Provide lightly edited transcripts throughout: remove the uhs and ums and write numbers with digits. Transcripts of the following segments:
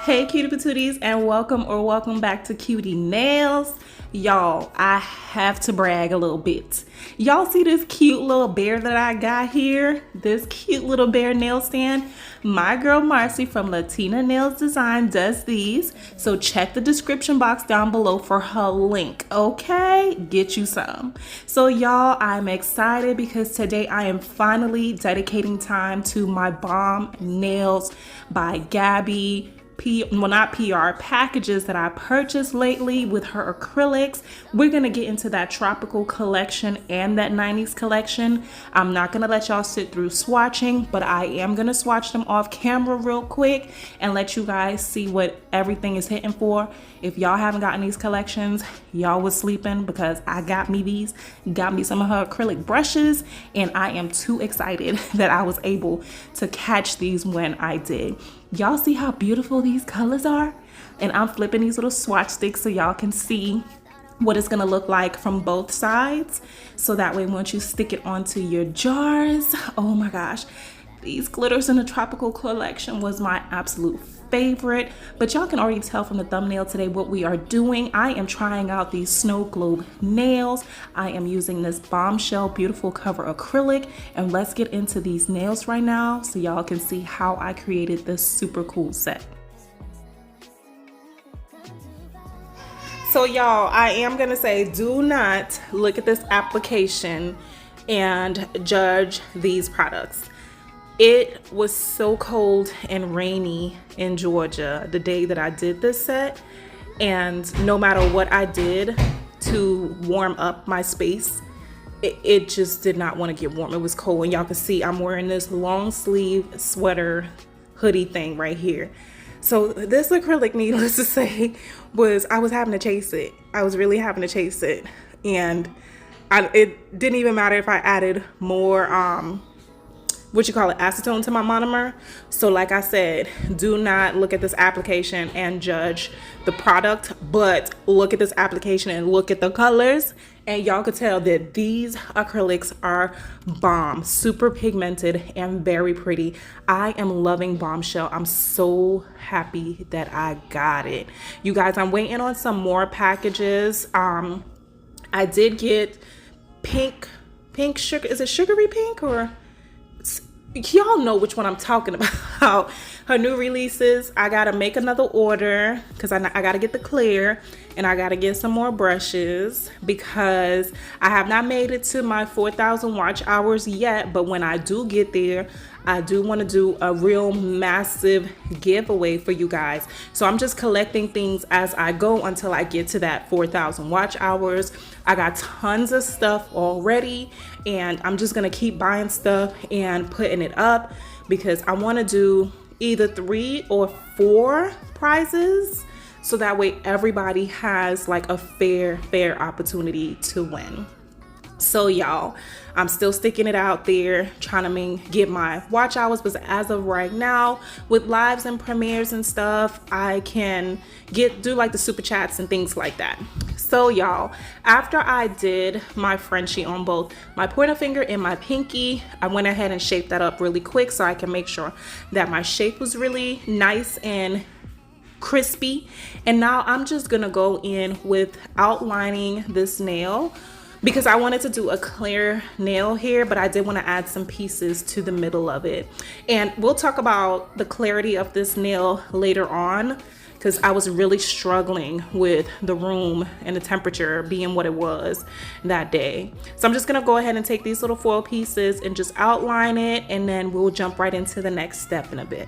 Hey cutie patooties, and welcome back to Cutie Nails. Y'all, I have to brag a little bit. Y'all see this cute little bear that I got here? This cute little bear nail stand? My girl Marcy from Latina Nails Design does these. So check the description box down below for her link, okay? Get you some. So y'all, I'm excited because today I am finally dedicating time to my BombNails by Gabby packages that I purchased lately with her acrylics. We're gonna get into that tropical collection and that 90s collection. I'm not gonna let y'all sit through swatching, but I am gonna swatch them off camera real quick and let you guys see what everything is hitting for. If y'all haven't gotten these collections, y'all was sleeping, because I got me some of her acrylic brushes, and I am too excited that I was able to catch these when I did. Y'all see how beautiful these colors are? And I'm flipping these little swatch sticks so y'all can see what it's gonna look like from both sides. So that way, once you stick it onto your jars, oh my gosh, these glitters in the tropical collection was my absolute favorite. But y'all can already tell from the thumbnail today what we are doing. I am trying out these Snow Globe nails. I am using this Bombshell Beautiful Cover acrylic, and let's get into these nails right now so y'all can see how I created this super cool set. So y'all, I am gonna say, do not look at this application and judge these products. It was so cold and rainy in Georgia the day that I did this set, and no matter what I did to warm up my space, it just did not want to get warm. It was cold, and y'all can see I'm wearing this long sleeve sweater hoodie thing right here. So this acrylic, needless to say, I was having to chase it. I was really having to chase it, and it didn't even matter if I added more acetone to my monomer. So like I said, do not look at this application and judge the product, but look at this application and look at the colors, and y'all could tell that these acrylics are bomb, super pigmented and very pretty. I am loving Bombshell. I'm so happy that I got it. You guys, I'm waiting on some more packages. I did get pink sugar. Is it sugary pink, or y'all know which one I'm talking about? Her new releases. I gotta make another order because I gotta get the clear, and I gotta get some more brushes because I have not made it to my 4,000 watch hours yet. But when I do get there, I do want to do a real massive giveaway for you guys. So I'm just collecting things as I go until I get to that 4,000 watch hours. I got tons of stuff already, and I'm just gonna keep buying stuff and putting it up because I want to do either 3 or 4 prizes, so that way everybody has like a fair opportunity to win. So y'all, I'm still sticking it out there, trying to get my watch hours, but as of right now, with lives and premieres and stuff, I can do like the super chats and things like that. So y'all, after I did my Frenchie on both my pointer finger and my pinky, I went ahead and shaped that up really quick so I can make sure that my shape was really nice and crispy. And now I'm just gonna go in with outlining this nail, because I wanted to do a clear nail here, but I did want to add some pieces to the middle of it. And we'll talk about the clarity of this nail later on, because I was really struggling with the room and the temperature being what it was that day. So I'm just gonna go ahead and take these little foil pieces and just outline it, and then we'll jump right into the next step in a bit.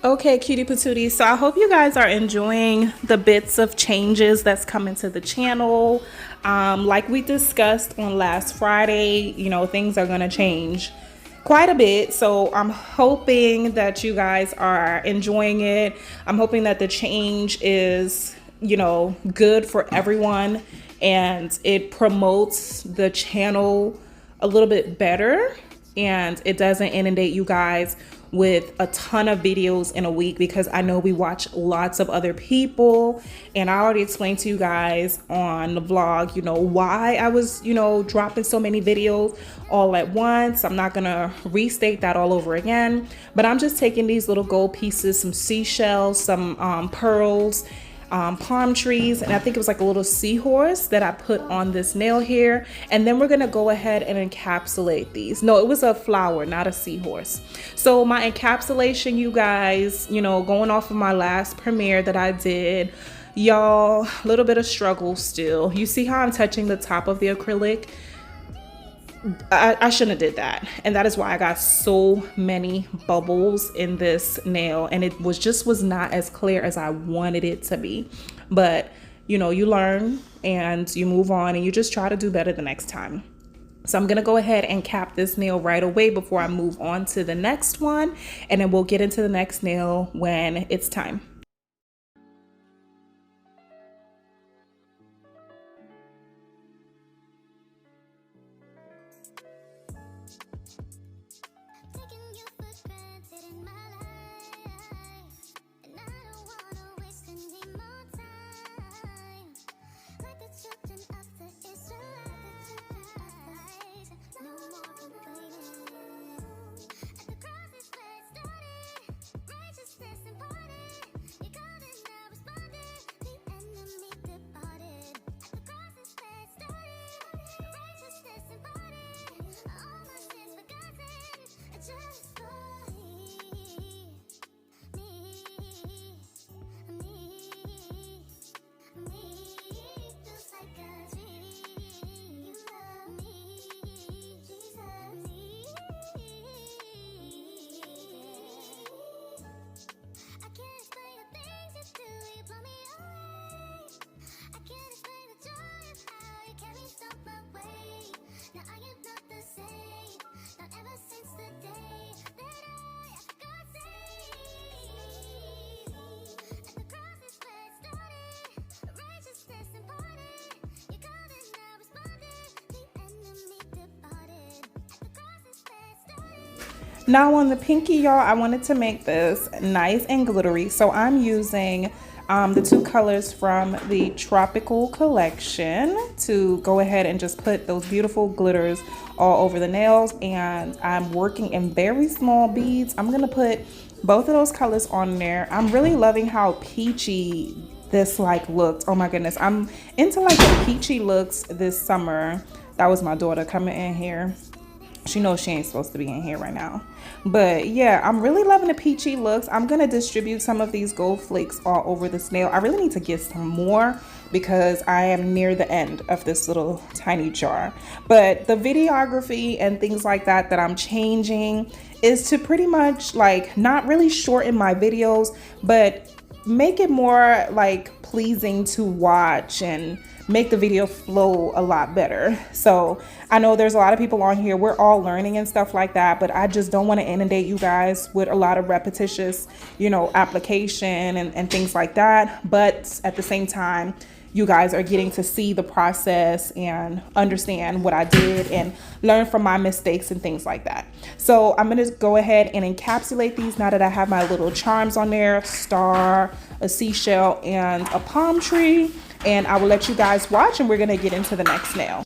Okay, cutie patooties, so I hope you guys are enjoying the bits of changes that's coming to the channel. Like we discussed on last Friday, you know, things are gonna change quite a bit. So I'm hoping that you guys are enjoying it. I'm hoping that the change is, you know, good for everyone, and it promotes the channel a little bit better, and it doesn't inundate you guys with a ton of videos in a week, because I know we watch lots of other people, and I already explained to you guys on the vlog, you know, why I was, you know, dropping so many videos all at once. I'm not gonna restate that all over again, but I'm just taking these little gold pieces, some seashells, some pearls, palm trees, and I think it was like a little seahorse that I put on this nail here. And then we're gonna go ahead and encapsulate these. No, it was a flower, not a seahorse. So my encapsulation, you guys, you know, going off of my last premiere that I did, y'all, a little bit of struggle still. You see how I'm touching the top of the acrylic? I shouldn't have did that, and that is why I got so many bubbles in this nail, and it was not as clear as I wanted it to be. But you know, you learn and you move on, and you just try to do better the next time. So I'm gonna go ahead and cap this nail right away before I move on to the next one, and then we'll get into the next nail when it's time. Now on the pinky, y'all, I wanted to make this nice and glittery, so I'm using the two colors from the Tropical collection to go ahead and just put those beautiful glitters all over the nails. And I'm working in very small beads. I'm gonna put both of those colors on there. I'm really loving how peachy this like looked. Oh my goodness, I'm into like the peachy looks this summer. That was my daughter coming in here. She knows she ain't supposed to be in here right now. But yeah, I'm really loving the peachy looks. I'm gonna distribute some of these gold flakes all over this nail. I really need to get some more because I am near the end of this little tiny jar. But the videography and things like that I'm changing is to pretty much like not really shorten my videos, but make it more like pleasing to watch and make the video flow a lot better. So I know there's a lot of people on here, we're all learning and stuff like that, but I just don't want to inundate you guys with a lot of repetitious, you know, application and things like that. But at the same time, you guys are getting to see the process and understand what I did and learn from my mistakes and things like that. So I'm going to go ahead and encapsulate these now that I have my little charms on there, star, a seashell, and a palm tree. And I will let you guys watch, and we're going to get into the next nail.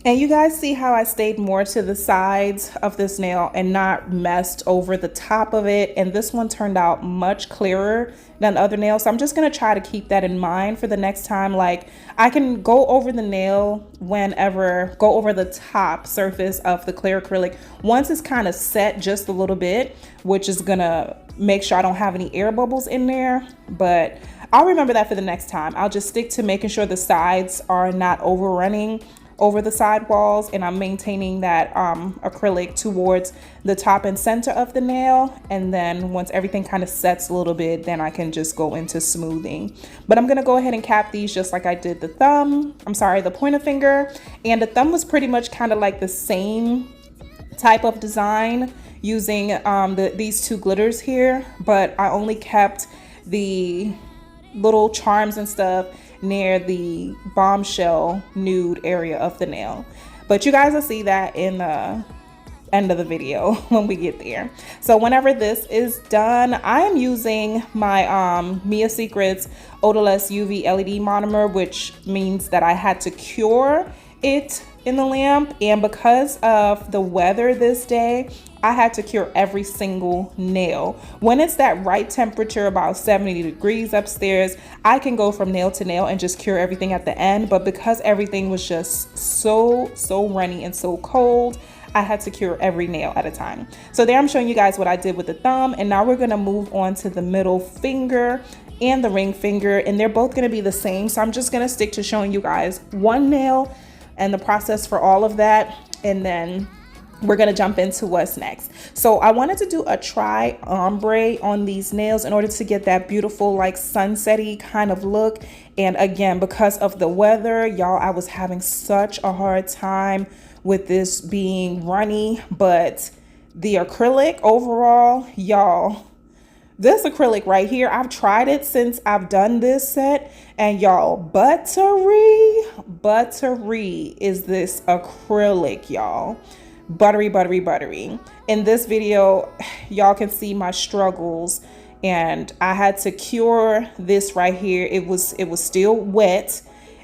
And you guys see how I stayed more to the sides of this nail and not messed over the top of it. And this one turned out much clearer than other nails. So I'm just going to try to keep that in mind for the next time. Like I can go over the nail whenever, go over the top surface of the clear acrylic once it's kind of set just a little bit, which is going to make sure I don't have any air bubbles in there. But I'll remember that for the next time. I'll just stick to making sure the sides are not overrunning over the side walls, and I'm maintaining that acrylic towards the top and center of the nail. And then once everything kind of sets a little bit, then I can just go into smoothing. But I'm gonna go ahead and cap these just like I did the thumb. I'm sorry, the pointer finger. And the thumb was pretty much kind of like the same type of design using these two glitters here, but I only kept the little charms and stuff near the bombshell nude area of the nail. But you guys will see that in the end of the video when we get there. So whenever this is done, I am using my Mia Secrets odorless UV LED monomer, which means that I had to cure it in the lamp, and because of the weather this day, I had to cure every single nail. When it's that right temperature, about 70 degrees upstairs, I can go from nail to nail and just cure everything at the end. But because everything was just so runny and so cold, I had to cure every nail at a time. So there I'm showing you guys what I did with the thumb, and now we're gonna move on to the middle finger and the ring finger, and they're both gonna be the same. So I'm just gonna stick to showing you guys one nail and the process for all of that, and then we're gonna jump into what's next. So I wanted to do a tri ombre on these nails in order to get that beautiful like sunsetty kind of look. And again, because of the weather, y'all, I was having such a hard time with this being runny, but the acrylic overall, y'all, this acrylic right here, I've tried it since I've done this set, and y'all, buttery is this acrylic, y'all. Buttery. In this video, y'all can see my struggles, and I had to cure this right here. It was still wet,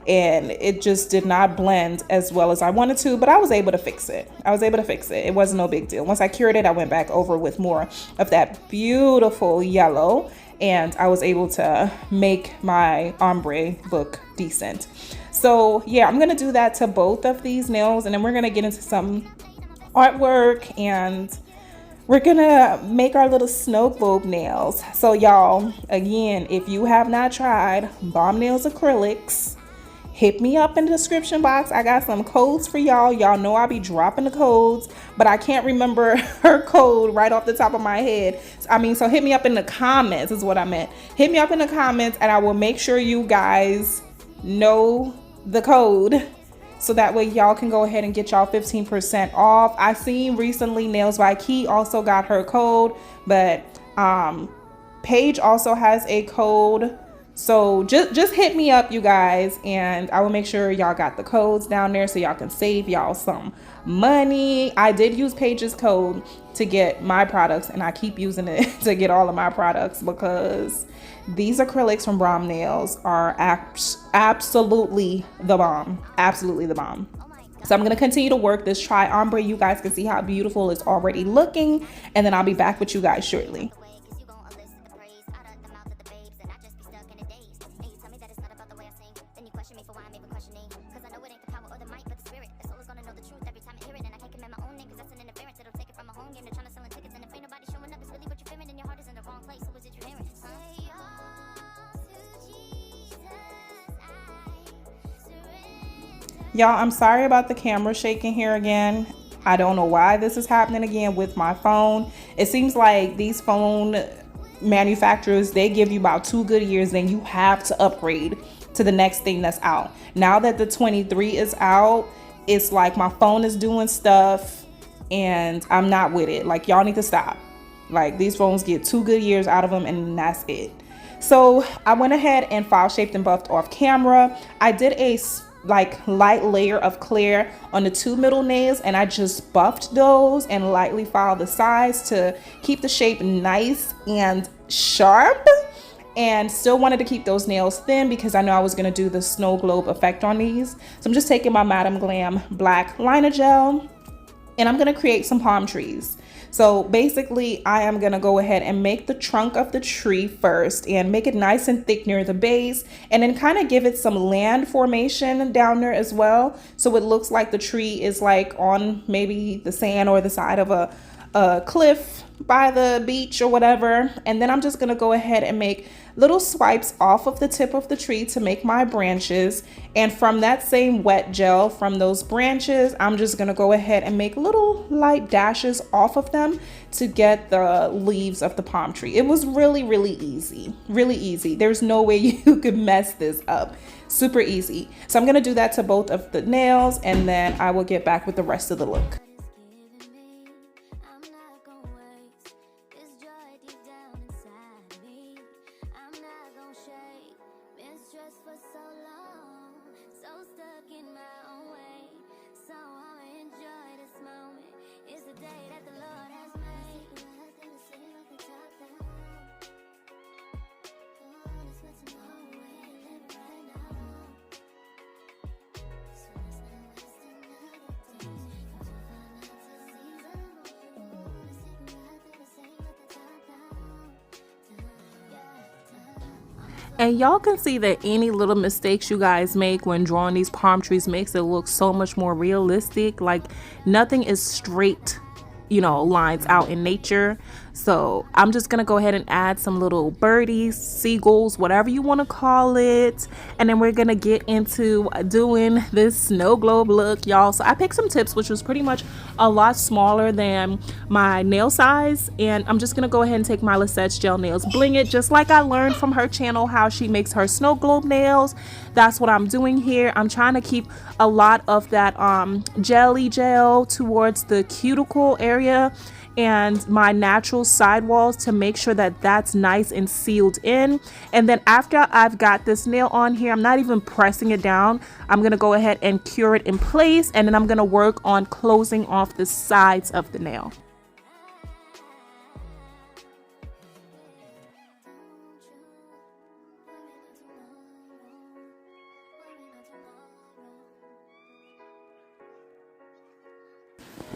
and it just did not blend as well as I wanted to, but I was able to fix it. It wasn't no big deal. Once I cured it, I went back over with more of that beautiful yellow, and I was able to make my ombre look decent. So yeah, I'm gonna do that to both of these nails, and then we're gonna get into some artwork, and we're gonna make our little snow globe nails. So y'all, again, if you have not tried BombNails acrylics, hit me up in the description box. I got some codes for y'all. Y'all know I'll be dropping the codes, but I can't remember her code right off the top of my head. So hit me up in the comments is what I meant. Hit me up in the comments, and I will make sure you guys know the code, so that way y'all can go ahead and get y'all 15% off. I seen recently Nails by Key also got her code, but Paige also has a code. So just hit me up, you guys, and I will make sure y'all got the codes down there so y'all can save y'all some money. I did use Paige's code to get my products, and I keep using it to get all of my products, because these acrylics from BombNails are absolutely the bomb. So I'm gonna continue to work this tri ombre. You guys can see how beautiful it's already looking, and then I'll be back with you guys shortly. Y'all, I'm sorry about the camera shaking here again. I don't know why this is happening again with my phone. It seems like these phone manufacturers, they give you about 2 good years, then you have to upgrade to the next thing that's out. Now that the 23 is out, it's like my phone is doing stuff and I'm not with it. Like, y'all need to stop. Like, these phones get 2 good years out of them, and that's it. So I went ahead and file shaped and buffed off camera. I did a like light layer of clear on the 2 middle nails, and I just buffed those and lightly filed the sides to keep the shape nice and sharp, and still wanted to keep those nails thin because I know I was going to do the snow globe effect on these. So I'm just taking my Madam Glam black liner gel, and I'm going to create some palm trees. So basically, I am gonna go ahead and make the trunk of the tree first and make it nice and thick near the base, and then kind of give it some land formation down there as well. So it looks like the tree is like on maybe the sand or the side of a cliff by the beach or whatever. And then I'm just gonna go ahead and make little swipes off of the tip of the tree to make my branches. And from that same wet gel from those branches, I'm just gonna go ahead and make little light dashes off of them to get the leaves of the palm tree. It was really easy, really easy. There's no way you could mess this up. Super easy. So I'm gonna do that to both of the nails, and then I will get back with the rest of the look. And y'all can see that any little mistakes you guys make when drawing these palm trees makes it look so much more realistic. Like nothing is straight, you know, lines out in nature. So I'm just gonna go ahead and add some little birdies, seagulls, whatever you want to call it, and then we're gonna get into doing this snow globe look, y'all. So I picked some tips which was pretty much a lot smaller than my nail size, and I'm just gonna go ahead and take my Lisette's gel nails, bling it just like I learned from her channel how she makes her snow globe nails. That's what I'm doing here. I'm trying to keep a lot of that jelly gel towards the cuticle area and my natural sidewalls to make sure that that's nice and sealed in. And then after I've got this nail on here, I'm not even pressing it down. I'm gonna go ahead and cure it in place, and then I'm gonna work on closing off the sides of the nail.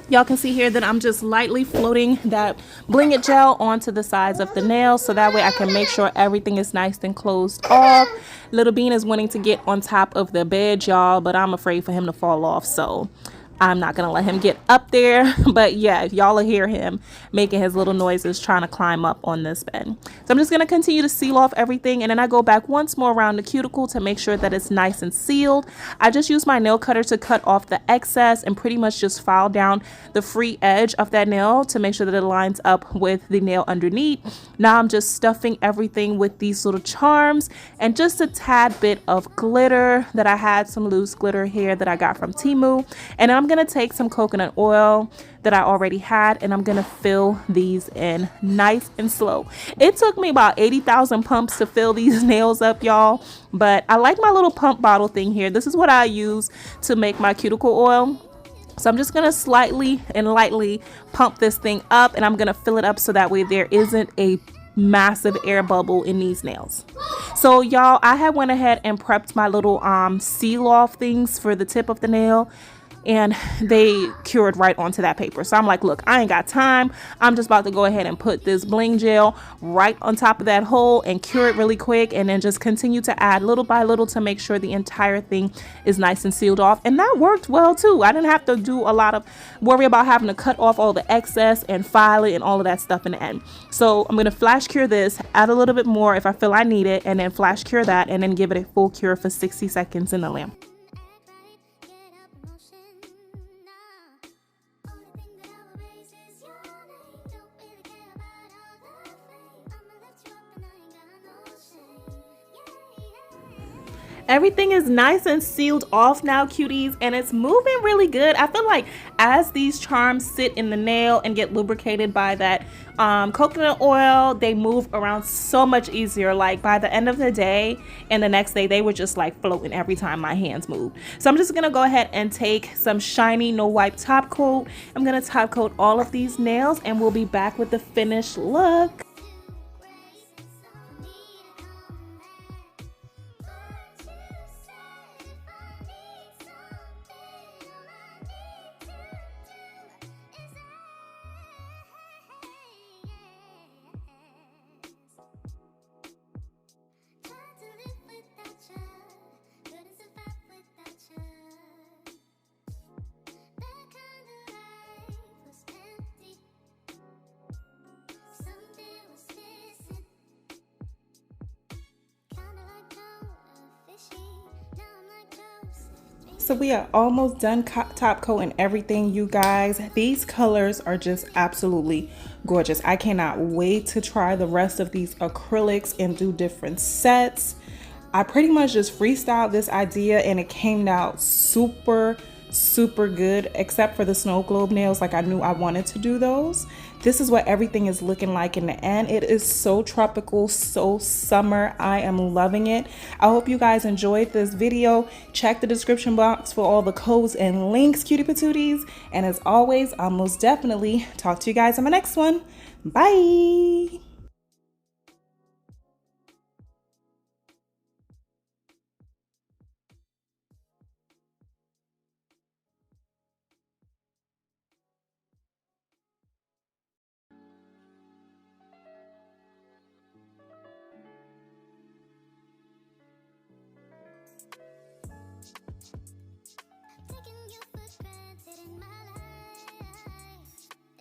Y'all can see here that I'm just lightly floating that bling it gel onto the sides of the nail, so that way I can make sure everything is nice and closed off. Little Bean is wanting to get on top of the bed, y'all, but I'm afraid for him to fall off, so I'm not gonna let him get up there. But yeah, if y'all will hear him making his little noises trying to climb up on this bed. So I'm just gonna continue to seal off everything, and then I go back once more around the cuticle to make sure that it's nice and sealed. I just use my nail cutter to cut off the excess and pretty much just file down the free edge of that nail to make sure that it lines up with the nail underneath. Now I'm just stuffing everything with these little charms and just a tad bit of glitter that I had, some loose glitter here that I got from Temu. And I'm gonna take some coconut oil that I already had, and I'm gonna fill these in nice and slow. It took me about 80,000 pumps to fill these nails up, y'all, but I like my little pump bottle thing here. This is what I use to make my cuticle oil. So I'm just gonna slightly and lightly pump this thing up, and I'm gonna fill it up so that way there isn't a massive air bubble in these nails. So y'all, I had went ahead and prepped my little seal off things for the tip of the nail, and they cured right onto that paper. So I'm like, look, I ain't got time. I'm just about to go ahead and put this bling gel right on top of that hole and cure it really quick, and then just continue to add little by little to make sure the entire thing is nice and sealed off. And that worked well too. I didn't have to do a lot of worry about having to cut off all the excess and file it and all of that stuff in the end. So I'm gonna flash cure this, add a little bit more if I feel I need it, and then flash cure that, and then give it a full cure for 60 seconds in the lamp. Everything is nice and sealed off now, cuties, and it's moving really good. I feel like as these charms sit in the nail and get lubricated by that coconut oil, they move around so much easier. Like by the end of the day and the next day, they were just like floating every time my hands moved. So I'm just gonna go ahead and take some shiny no wipe top coat. I'm gonna top coat all of these nails, and we'll be back with the finished look. So we are almost done top coating everything, you guys. These colors are just absolutely gorgeous. I cannot wait to try the rest of these acrylics and do different sets. I pretty much just freestyled this idea, and it came out super good, except for the snow globe nails. Like I knew I wanted to do those. This is what everything is looking like in the end. It is so tropical, so summer. I am loving it. I hope you guys enjoyed this video. Check the description box for all the codes and links, cutie patooties. And as always, I'll most definitely talk to you guys in my next one. Bye.